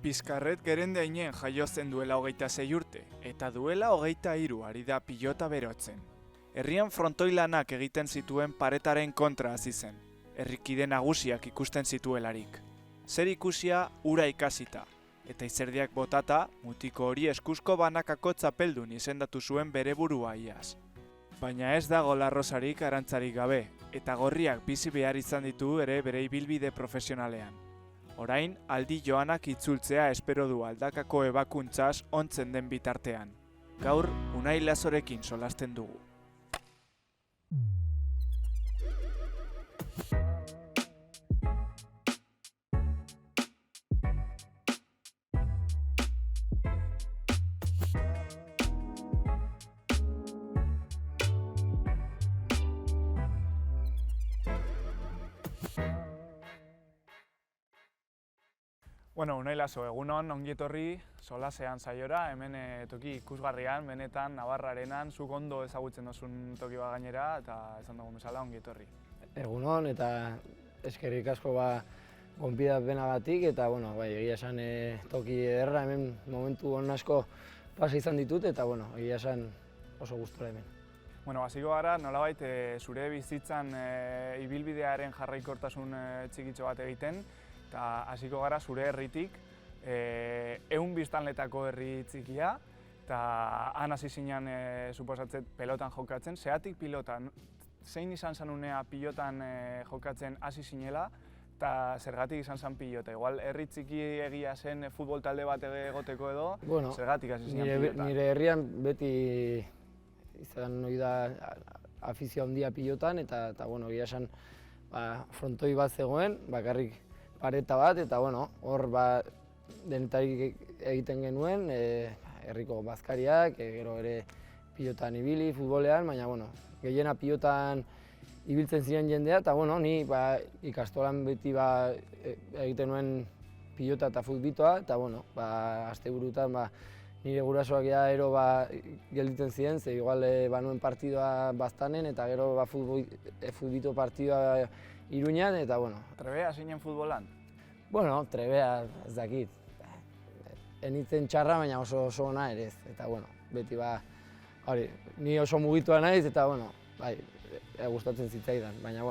Bizkarret gerendeinen jaio zen duela 26 urte, eta duela 23 ari da pilota berotzen. Herrian frontoi lanak egiten zituen paretaren kontra hasi zen, herrikide nagusiak ikusten zituelarik. Zer ikusia ura ikasita, eta izerdiak botata, mutiko hori eskuzko banakako txapeldun izendatu zuen bere burua iaz. Baina ez dago larrosarik arantzarik gabe, eta gorriak bizi behar izan ditu ere bere ibilbide profesionalean. Orain, aldi joanak itzultzea espero du aldakako ebakuntzaz ontzen den bitartean. Gaur, Unai Lazorekin solasten dugu. Bueno, Unai Lazo, egunon, ongietorri solasean saiora, hemen toki ikusgarrian, benetan, Navarrarenan, zuk ondo ezagutzen dozun toki bat gainera, eta esan dugun bezala ongietorri. Egunon, eta eskerrik asko gonbidapenagatik, eta egia esan toki ederra, hemen momentu on asko pasa izan ditut, eta egia esan oso gustura hemen. Hasiko gara, nolabait zure bizitzan ibilbidearen jarraikortasun txikitxo bat egiten, eta hasiko gara zure herritik, 100 biztanletako herri txikia, eta han hasi zinen suposatzen pelotan jokatzen. Zeratik pilotan, zein izan zen unea pilotan jokatzen hasi zinela, eta zergatik izan zen pilota? Igual herri txiki egia zen futbol talde bat egoteko edo, zergatik hasi zinen pilota? Nire herrian beti izan nahi da afizio handia pilotan, eta egia esan frontoi bat zegoen, bakarrik pareta bat, eta hor denetarik egiten genuen, herriko bazkariak, gero ere pilotan ibili, futbolean, baina gehiena pilotan ibiltzen ziren jendea, eta ni ikastolan beti egiten nuen pilota eta futbitoa, eta asteburutan nire gurasoak ero gelditzen ziren, ze igual nuen partidua baztanen, eta gero futbito partidua Iruñan, eta Trebea zinen futbolan? Trebea ez dakit. Enitzen txarra, baina oso ona ere ez. Eta beti ni oso mugitua naiz, eta gustatzen zitzaidan. Baina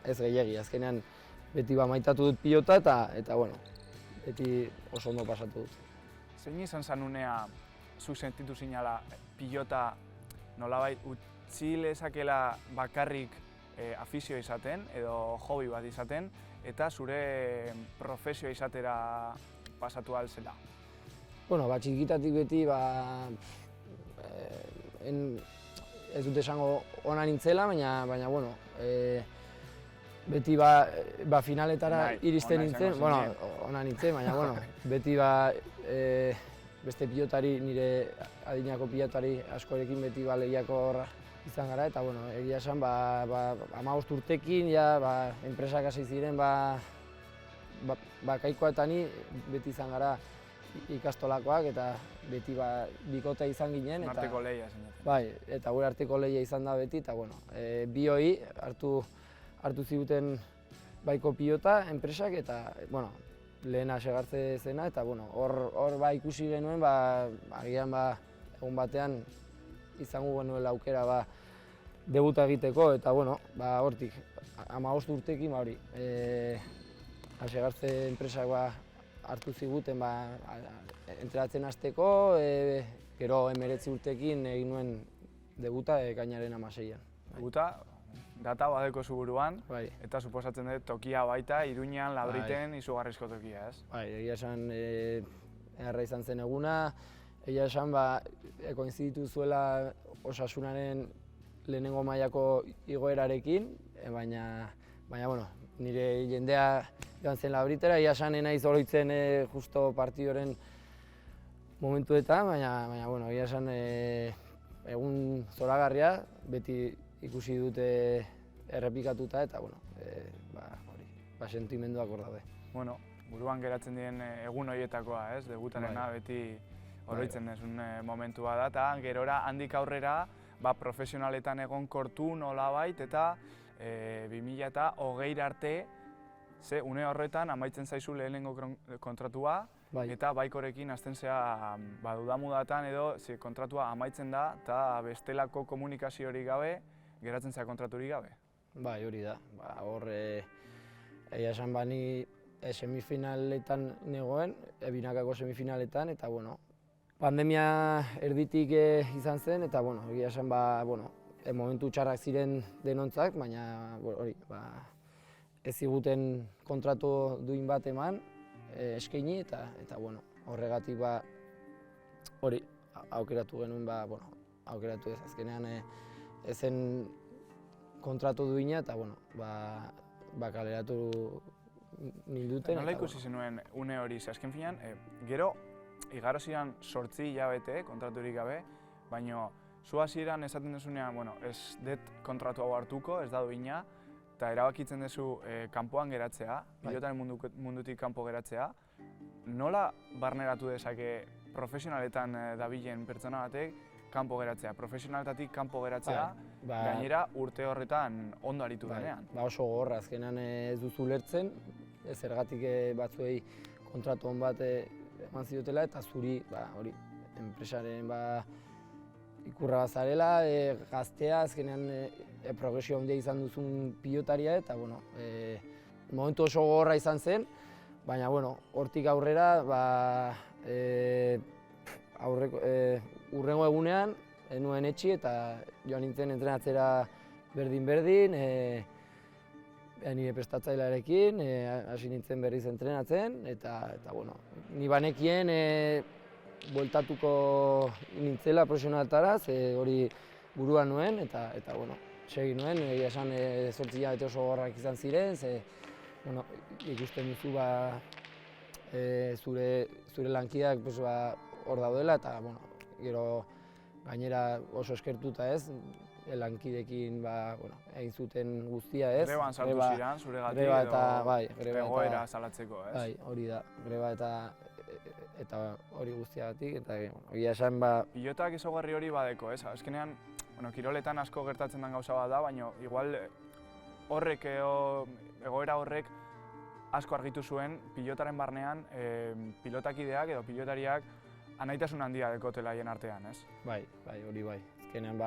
ez gehiegi, azkenean beti maitatu dut pilota, eta beti oso ondo pasatu dut. Zein izan zen unea zuk sentitu zinala pilota nolabait utzi lezakela bakarrik afizio izaten edo hobi bat izaten, eta zure profesioa izatera pasatu ahal zela? Txikitatik beti ez dut esango ona nintzela, baina beti finaletara iristen nintzen, ona nintzen, baina beti beste pilotari, nire adinako pilotari askorekin beti lehiako izan gara, eta egia esan 15 urtekin, enpresak hasi ziren, Kaikoa eta ni beti izan gara ikastolakoak, eta beti bikote izan ginen. Arteko lehia zineten. Bai, eta gure arteko lehia izan da beti, eta bi hori hartu ziguten baiko pilota, enpresak, eta lehena segartze zena, eta hor ikusi genuen, agian egun batean izango genuela aukera debuta egiteko, eta hortik 15 urtekin segartze enpresak hartu ziguten entrenatzen hasteko, gero 19 urtekin egin nuen debuta ekainaren 16an. Debuta, data badeko zuburuan, eta suposatzen dut tokia baita, Iruñan, Labriten, izugarrizko tokia, ez? Egia esan erra izan zen eguna, egia esan koinziditu zuela Osasunaren lehenengo mailako igoerarekin, baina nire jendea joan zen Labritera, egia esan naiz oroitzen justo partidoren momentuetan, baina egia esan egun zoragarria, beti ikusi dute errepikatuta, eta sentimenduak hor daude. Buruan geratzen diren egun horietakoa, ez? Debutarena beti oroitzen desun momentua da, eta gerora handik aurrera profesionaletan egon kortu nolabait, eta 2020 arte ze une horretan amaitzen zaizu lehenengo kontratua, Bai. eta Baikorekin hasten zea dudamudatan edo ze kontratua amaitzen da, eta bestelako komunikaziorik gabe, geratzen zea kontraturik gabe. Bai, hori da. Hor, egia esan bani semifinaletan negoen, binakako semifinaletan, eta bueno, pandemia erditik izan zen, eta bueno, egia esan momentu txarrak ziren denontzak, baina hori, ez ziguten kontratu duin bat eman, eskaini, eta bueno, horregatik hori, aukeratu genuen, aukeratu ez azkenean ezen kontratu duina, eta bueno, kaleratu ninduten. Nola ikusi zenuen une hori, ze azken finean, gero igaro ziren 8 hilabete kontraturik gabe, baina zu hasieran esaten dezunean, ez dut kontratu hau hartuko, ez da duina, eta erabakitzen duzu kanpoan geratzea, pilotaren mundutik kanpo geratzea. Nola barneratu dezake profesionaletan dabilen pertsona batek kanpo geratzea, profesionaletatik kanpo geratzea, gainera urte horretan ondo aritu denean? Oso gogorra, azkenan ez duzu ulertzen, zergatik batzuei kontratu on bat eman ziotela, eta zuri, hori, enpresaren ikurra bazarela, gaztea, azkenean progresio handia izan duzun pilotaria, eta momentu oso gogorra izan zen, baina hortik aurrera, urrengo egunean, nuen etxi eta joan nintzen entrenatzera berdin-berdin, nire prestatzailearekin, hasi nintzen berriz entrenatzen, eta ni banekien bueltatuko nintzela profesionaletara, hori buruan nuen, eta segi nuen, egia esan 8 hilabete oso gogorrak izan ziren, ikusten duzu zure lankideak hor daudela, eta gero gainera oso eskertuta ez, lankideekin egin zuten guztia ez. Greban sartu ziren, zuregatik edo egoera salatzeko, ez? Bai, hori da, greba eta hori guztiagatik, eta egia esan Pilotak ezaugarri hori badeko, ez? Azkenean, kiroletan asko gertatzen den gauza bat da, baina igual horrek egoera horrek asko argitu zuen pilotaren barnean pilotakideak edo pilotariak anaitasun handia dekotela haien artean, ez? Bai, hori bai. Azkenean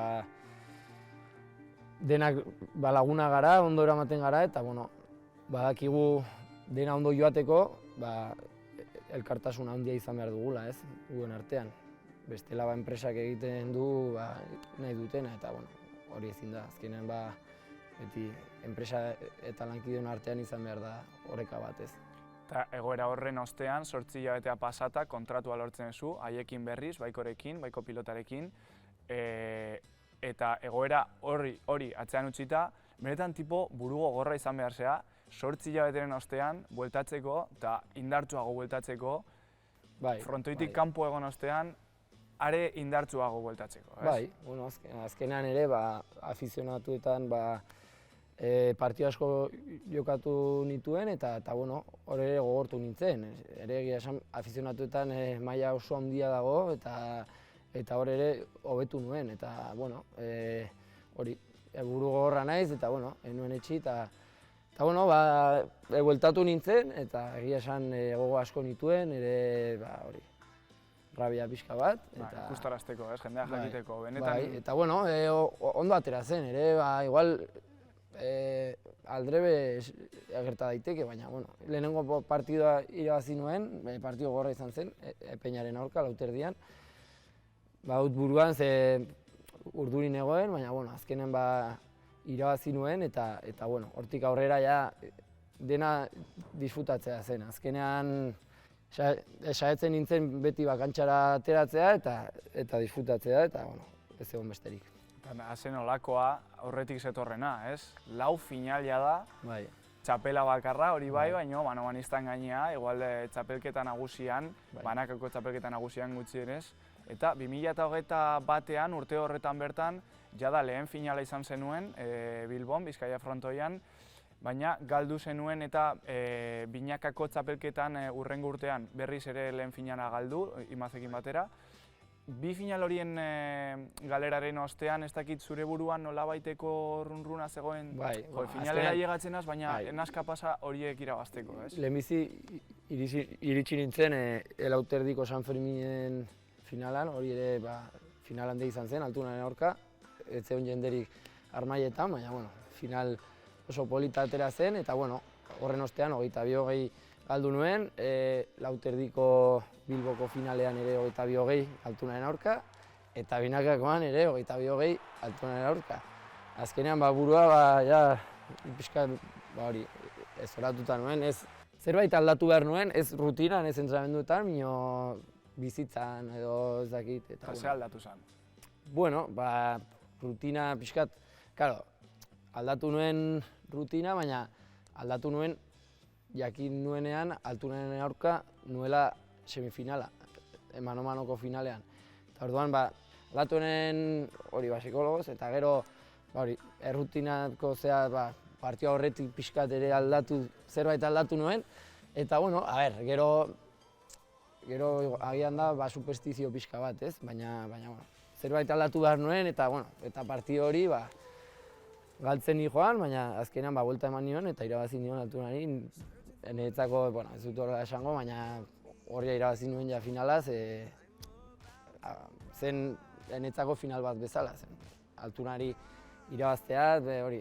denak laguna gara, ondo eramaten gara, eta badakigu dena ondo joateko, elkartasun handia izan behar dugula, ez? Guen artean. Bestela enpresak egiten du nahi dutena, eta hori ezin da. Azkenean beti enpresa eta lankideon artean izan behar da oreka bat, ez? Eta egoera horren ostean, 8 hilabetea pasata kontratua lortzen zu, haiekin berriz, Baikorekin, Baiko pilotarekin, eta egoera hori atzean utzita, benetan tipo buru gogorra izan behar zea, 8 hilabeteren ostean, bueltatzeko eta indartsuago bueltatzeko, frontoitik kanpo egon ostean, are indartsuago bueltatzeko, ez? Bai, azkenean ere, afizionatuetan, partio asko jokatu nituen, eta hor ere gogortu nintzen. Ere egia esan afizionatuetan maila oso handia dago, eta hor ere hobetu nuen, eta hori, buru gogorra naiz, eta nuen etxi, eta bueltatu nintzen, eta egia esan gogo asko nituen, ere hori, rabia pixka bat. Ikustarazteko, ez, jendeak jakiteko, benetan. Eta ondo atera zen, ere, igual, aldrebe agerta daiteke, baina lehenengo partidua irabazi nuen, partidu gogorra izan zen, Peñaren aurka, Lauterdian. Dut buruan ze urdurin egoen, baina azkenen irabazi nuen, eta hortik aurrera ja dena disfrutatzea zen. Azkenean saiatzen nintzen beti kantxara ateratzea eta disfrutatzea, eta ez egon besterik. Hazen olakoa aurretik zetorrena, ez? 4 finalia da, txapela bakarra hori baina manomanistan gainea, igual txapelketa nagusian, banakako txapelketa nagusian gutxienez, eta 2021ean urte horretan bertan, jada lehen finala izan zenuen Bilbon, Bizkaia frontoian, baina galdu zenuen eta binakako txapelketan urrengo urtean berriz ere lehen finala galdu, Imazekin batera, Bi final horien galeraren ostean, ez dakit zure buruan nolabaiteko run-runa zegoen, Bai, finalera llegatzenaz, baina enaska pasa horiek irabazteko, ez? Lehenbizi iritsi nintzen Elauterdiko San Ferminen finalan, hori ere final handi izan zen, Altunaren aurka, ez zegoen jenderik Armaietan, baina final oso polita atera zen, eta horren ostean 22-20 galdu nuen, Lauterdiko Bilboko finalean ere 22-20 Altunaren aurka, eta binakakoan ere 22-20 Altunaren aurka. Azkenean burua pixka hori ez oratuta nuen, ez zerbait aldatu behar nuen, ez rutinan, ez entrenamenduetan, mino bizitzan edo ez dakit. Eta ze aldatu zen? Bueno, rutina pixkat, claro, aldatu nuen rutina, baina aldatu nuen jakin nuenean Altunaren aurka nuela semifinala, mano-manoko finalean. Eta orduan, aldatu nuen hori psikologoz, eta gero errutinako partioa horretik pixkat ere zerbait aldatu nuen, eta gero agian da superstizio pixka bat, ez? Baina zerbait aldatu behar nuen, eta partio hori galtzen joan, baina azkenean buelta eman nion eta irabazi nion Altunari. Niretzako, ez dut horrela esango, baina horria irabazi nuen ja finalaz, zen niretzako final bat bezala zen. Altunari irabaztea, hori,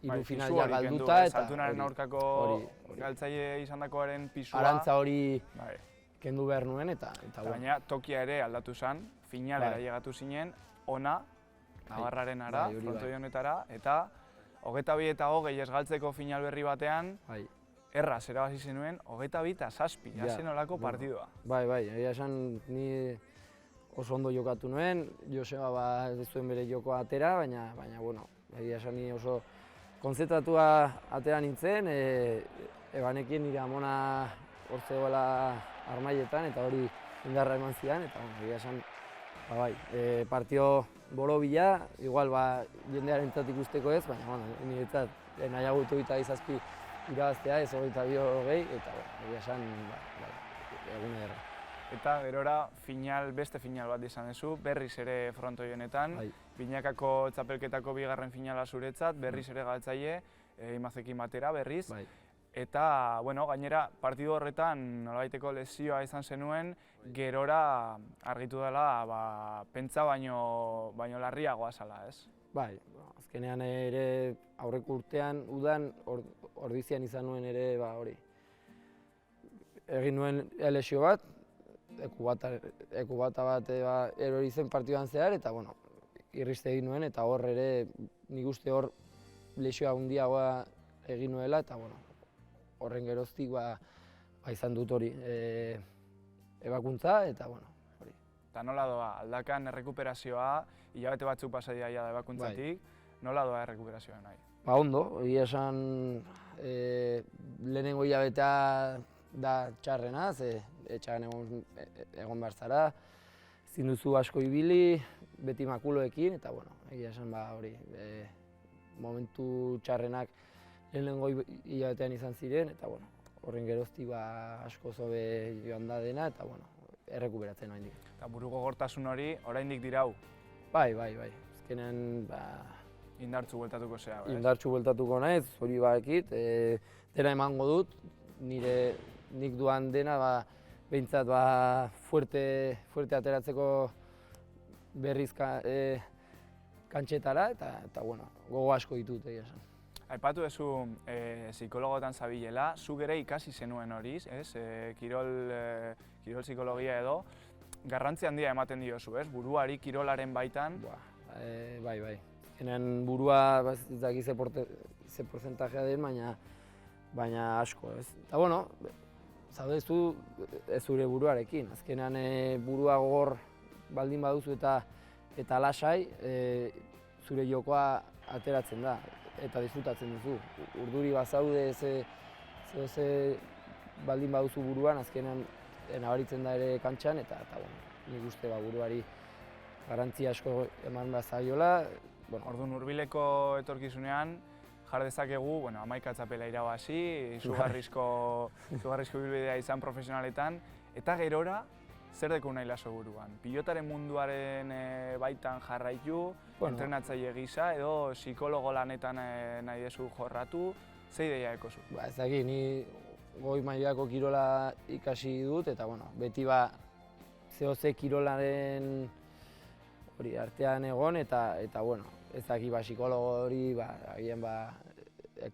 hiru final ja galduta, eta Altunaren aurkako galtzaile izandakoaren pisua. Arantza hori kendu behar nuen, eta baina tokia ere aldatu zen, finalera llegatu zinen, ona, Navarraren ara, frontoi honetara, eta 22 eta 20 ez galtzeko final berri batean, erraz erabazi zenuen, 22 eta 7, jazen olako partidua. Bai, egia esan ni oso ondo jokatu nuen, Joseba ez zuen bere jokoa atera, baina egia esan ni oso konzentratua atera nintzen, Ebanekin nire amona hor zegoela Armaietan, eta hori indarra eman zidan, eta egia esan partio borobila, igual jendearentzat ikusteko ez, baina niretzat nahiago 27 irabaztea ez 22-20, eta egia esan egun ederra. Eta gerora beste final bat izan duzu, berriz ere frontoi honetan, binakako txapelketako bigarren finala zuretzat, berriz ere galtzaile, Imazekin batera berriz. Eta, gainera, partidu horretan nolabaiteko lesioa izan zenuen, gerora argitu dela, pentsa baino larriagoa zala, ez? Bai, azkenean ere aurreko urtean, udan, ordizian izan nuen ere, egin nuen lesio bat, ekubata bat erori zen partiduan zehar, eta irriste egin nuen, eta hor ere nik uste hor lesioa handiagoa egin nuela, eta horren geroztik izan dut hori ebakuntza, eta hori. Eta nola doa, aldakan errekuperazioa, hilabete batzuk pasa dira da ebakuntzatik, nola doa errekuperazioa nahi? Ondo, egia esan lehenengo hilabetea da txarrena, etxean egon behar zara, ezin duzu asko ibili, beti makuloekin, eta egia esan hori, momentu txarrenak lehenengo hilabetean izan ziren, eta horren geroztik asko zobe joan da dena, eta errekuperatzen oraindik. Eta buru gogortasun hori oraindik dirau? Bai. Azkenean indartsu bueltatuko zea, ez? Indartsu bueltatuko naiz, hori ekit, dena emango dut, nik duan dena behintzat fuerte ateratzeko berriz kantxetara, eta gogo asko ditut egia esan. Aipatu duzu psikologotan zabilela, zuk ere ikasi zenuen horiz, kirol psikologia edo, garrantzi handia ematen diozu, ez? Buruari kirolaren baitan. Bai. Azkenean burua ez daki ze porzentajea den, baina asko, ez? Eta zaudezu ez zure buruarekin. Azkenean burua gogor baldin baduzu eta lasai, zure jokoa ateratzen da eta disfrutatzen duzu. Urduri bazaude ze baldin baduzu buruan, azkenean nabaritzen da ere kantxan, eta nik uste buruari garrantzi asko eman bazaiola. Orduan hurbileko etorkizunean jar dezakegu 11 txapela irabazi, izugarrizko ibilbidea izan profesionaletan, eta gerora zer deku nahi laso buruan? Pilotaren munduaren baitan jarraitu, entrenatzaile gisa, edo psikologo lanetan nahi dezu jorratu, ze ideia ekozu? Ba, ez dakit, ni goi mailako kirola ikasi dut, eta beti zehose kirolaren hori artean egon, eta ez dakit psikologo hori, agian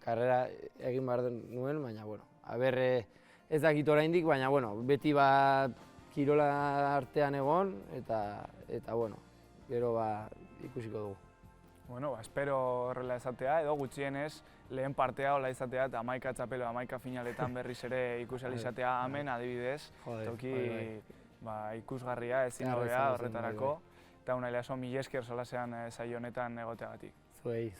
karrera egin behar nuen, baina ez dakit oraindik, baina beti kirola artean egon, eta gero ikusiko dugu. Espero horrela izatea, edo gutxienez lehen partea hola izatea, eta 11 txapelo, 11 finaletan berriz ere ikusi izatea hemen adibidez, toki ikusgarria ezin hobea horretarako, eta nahi laso mila esker solasean saio honetan egoteagatik. Zuei.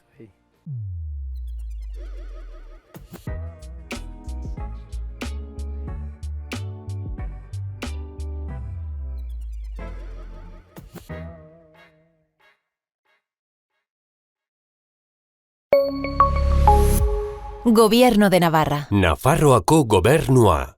Gobierno de Navarra. Nafarroako gobernua.